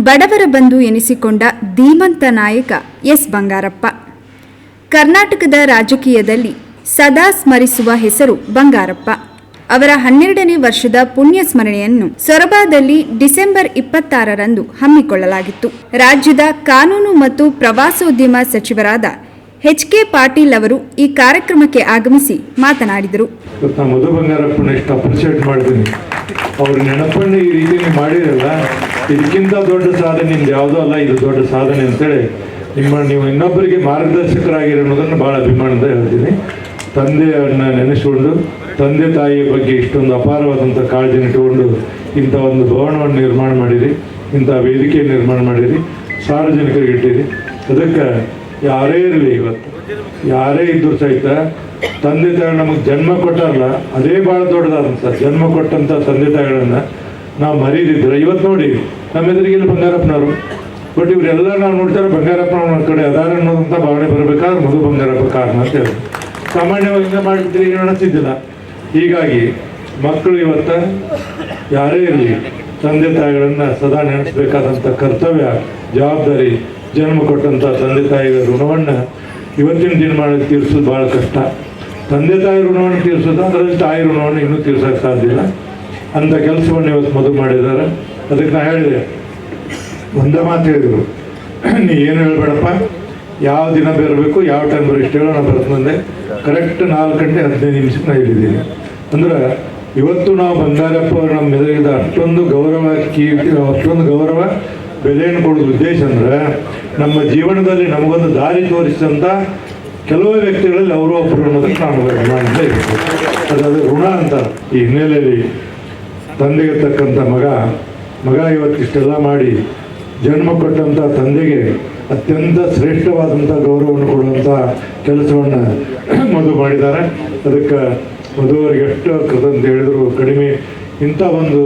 ಬಡವರ ಬಂಧು ಎನಿಸಿಕೊಂಡ ಧೀಮಂತ ನಾಯಕ ಎಸ್ ಬಂಗಾರಪ್ಪ. ಕರ್ನಾಟಕದ ರಾಜಕೀಯದಲ್ಲಿ ಸದಾ ಸ್ಮರಿಸುವ ಹೆಸರು ಬಂಗಾರಪ್ಪ. ಅವರ 12ನೇ ವರ್ಷದ ಪುಣ್ಯ ಸ್ಮರಣೆಯನ್ನು ಸೊರಬದಲ್ಲಿ ಡಿಸೆಂಬರ್ 26ರಂದು ಹಮ್ಮಿಕೊಳ್ಳಲಾಗಿತ್ತು. ರಾಜ್ಯದ ಕಾನೂನು ಮತ್ತು ಪ್ರವಾಸೋದ್ಯಮ ಸಚಿವರಾದ ಎಚ್ ಕೆ ಪಾಟೀಲ್ ಅವರು ಈ ಕಾರ್ಯಕ್ರಮಕ್ಕೆ ಆಗಮಿಸಿ ಮಾತನಾಡಿದರು. ಮಧು ಬಂಗಾರಪ್ಪನ ಎಷ್ಟು ಅಪ್ರಿಷಿಯೇಟ್ ಮಾಡ್ತೀನಿ. ಅವ್ರ ನೆನಪನ್ನು ಈ ರೀತಿ ನೀವು ಮಾಡಿರಲ್ಲ, ಇದಕ್ಕಿಂತ ದೊಡ್ಡ ಸಾಧನೆ ನಿಮ್ದು ಯಾವುದೋ ಅಲ್ಲ, ಇದು ದೊಡ್ಡ ಸಾಧನೆ ಅಂತೇಳಿ ನೀವು ಇನ್ನೊಬ್ಬರಿಗೆ ಮಾರ್ಗದರ್ಶಕರಾಗಿರೋ ಅನ್ನೋದನ್ನು ಭಾಳ ಅಭಿಮಾನದಿಂದ ಹೇಳ್ತೀನಿ. ತಂದೆಯನ್ನು ನೆನೆಸ್ಕೊಂಡು ತಂದೆ ತಾಯಿಯ ಬಗ್ಗೆ ಇಷ್ಟೊಂದು ಅಪಾರವಾದಂಥ ಕಾಳಜಿನ ಇಟ್ಟುಕೊಂಡು ಇಂಥ ಒಂದು ಭವನವನ್ನು ನಿರ್ಮಾಣ ಮಾಡಿರಿ, ಇಂಥ ವೇದಿಕೆ ನಿರ್ಮಾಣ ಮಾಡಿರಿ, ಸಾರ್ವಜನಿಕರಿಗೆ ಇಟ್ಟಿರಿ. ಅದಕ್ಕೆ ಯಾರೇ ಇರಲಿ, ಇವತ್ತು ಯಾರೇ ಇದ್ದರೂ ಸಹಿತ ತಂದೆ ತಾಯಿಗಳು ನಮಗೆ ಜನ್ಮ ಕೊಟ್ಟಾರಲ್ಲ, ಅದೇ ಭಾಳ ದೊಡ್ಡದಾದಂಥ ಜನ್ಮ ಕೊಟ್ಟಂಥ ತಂದೆ ತಾಯಿಗಳನ್ನು ನಾವು ಮರೀದಿದ್ರೆ ಇವತ್ತು ನೋಡಿ ನಮ್ಮ ಎದುರಿಗಿಲ್ಲ ಬಂಗಾರಪ್ಪನವರು. ಬಟ್ ಇವರೆಲ್ಲ ನಾವು ನೋಡ್ತಾರೆ ಬಂಗಾರಪ್ಪನ ಕಡೆ ಅದಾರ ಅನ್ನೋದಂಥ ಭಾವನೆ ಬರಬೇಕಾದ್ರೆ ಮಧು ಬಂಗಾರಪ್ಪ ಕಾರಣ ಅಂತ ಹೇಳಿ ಸಾಮಾನ್ಯವಾಗಿ ಮಾಡಿದ್ರೆ ಏನು ಅನಿಸ್ತಿದ್ದಿಲ್ಲ. ಹೀಗಾಗಿ ಮಕ್ಕಳು ಇವತ್ತು ಯಾರೇ ಇರಲಿ ತಂದೆ ತಾಯಿಗಳನ್ನು ಸದಾ ನೆನೆಸಬೇಕಾದಂಥ ಕರ್ತವ್ಯ, ಜವಾಬ್ದಾರಿ, ಜನ್ಮ ಕೊಟ್ಟಂಥ ತಂದೆ ತಾಯಿಗಳ ಋಣವನ್ನು ಇವತ್ತಿನ ದಿನಮಾನದಲ್ಲಿ ತೀರಿಸೋದು ಭಾಳ ಕಷ್ಟ. ತಂದೆ ತಾಯಿ ಋಣವನ್ನು ತೀರಿಸೋದು, ಅದರಲ್ಲಿ ತಾಯಿ ಋಣವನ್ನು ಇನ್ನೂ ತೀರ್ಸೋಕ್ಕೆ ಸಾಧ್ಯ ಇಲ್ಲ. ಅಂಥ ಕೆಲಸವನ್ನು ಇವತ್ತು ಮದುವೆ ಮಾಡಿದ್ದಾರೆ. ಅದಕ್ಕೆ ನಾ ಹೇಳಿದೆ, ಒಂದೇ ಮಾತು ಹೇಳಿದರು, ನೀ ಏನು ಹೇಳ್ಬೇಡಪ್ಪ, ಯಾವ ದಿನ ಬರಬೇಕು, ಯಾವ ಟೈಮ್ ಬರೋ ಇಷ್ಟು ಹೇಳೋ ನಾನು ಬರ್ತಂದೆ. ಕರೆಕ್ಟ್ 4 ಗಂಟೆ 15 ನಿಮಿಷಕ್ಕೆ ನಾನು ಹೇಳಿದ್ದೀನಿ. ಅಂದ್ರೆ ಇವತ್ತು ನಾವು ಬಂಗಾರಪ್ಪ ನಮ್ಮ ಎದುರಿಗಿದ ಅಷ್ಟೊಂದು ಗೌರವ ಬೆಲೆಯನ್ನು ಕೊಡೋದು ಉದ್ದೇಶ ಅಂದರೆ ನಮ್ಮ ಜೀವನದಲ್ಲಿ ನಮಗೊಂದು ದಾರಿ ತೋರಿಸಿದಂಥ ಕೆಲವು ವ್ಯಕ್ತಿಗಳಲ್ಲಿ ಅವರು ಒಬ್ಬರು ಅನ್ನೋದಕ್ಕೆ ನಾನು ಅಭಿಮಾನದಿಂದ ಇರ್ಬೋದು. ಅದು ಋಣ ಅಂತ. ಈ ಹಿನ್ನೆಲೆಯಲ್ಲಿ ತಂದೆಗೆ ತಕ್ಕಂಥ ಮಗ ಇವತ್ತಿಷ್ಟೆಲ್ಲ ಮಾಡಿ ಜನ್ಮ ಕೊಟ್ಟಂಥ ತಂದೆಗೆ ಅತ್ಯಂತ ಶ್ರೇಷ್ಠವಾದಂಥ ಗೌರವವನ್ನು ಕೊಡುವಂಥ ಕೆಲಸವನ್ನು ಮಧು ಮಾಡಿದ್ದಾರೆ. ಅದಕ್ಕೆ ಮಧುವರಿಗೆ ಎಷ್ಟು ಕೃತಜ್ಞ ಹೇಳಿದ್ರು ಕಡಿಮೆ. ಇಂಥ ಒಂದು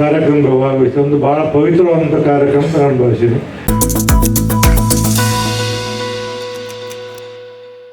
ಕಾರ್ಯಕ್ರಮ ಭಾಗವಹಿಸಿ ಒಂದು ಭಾಳ ಪವಿತ್ರವಾದಂಥ ಕಾರ್ಯಕ್ರಮ ನಾನು ಭಾವಿಸಿದ್ದೀನಿ.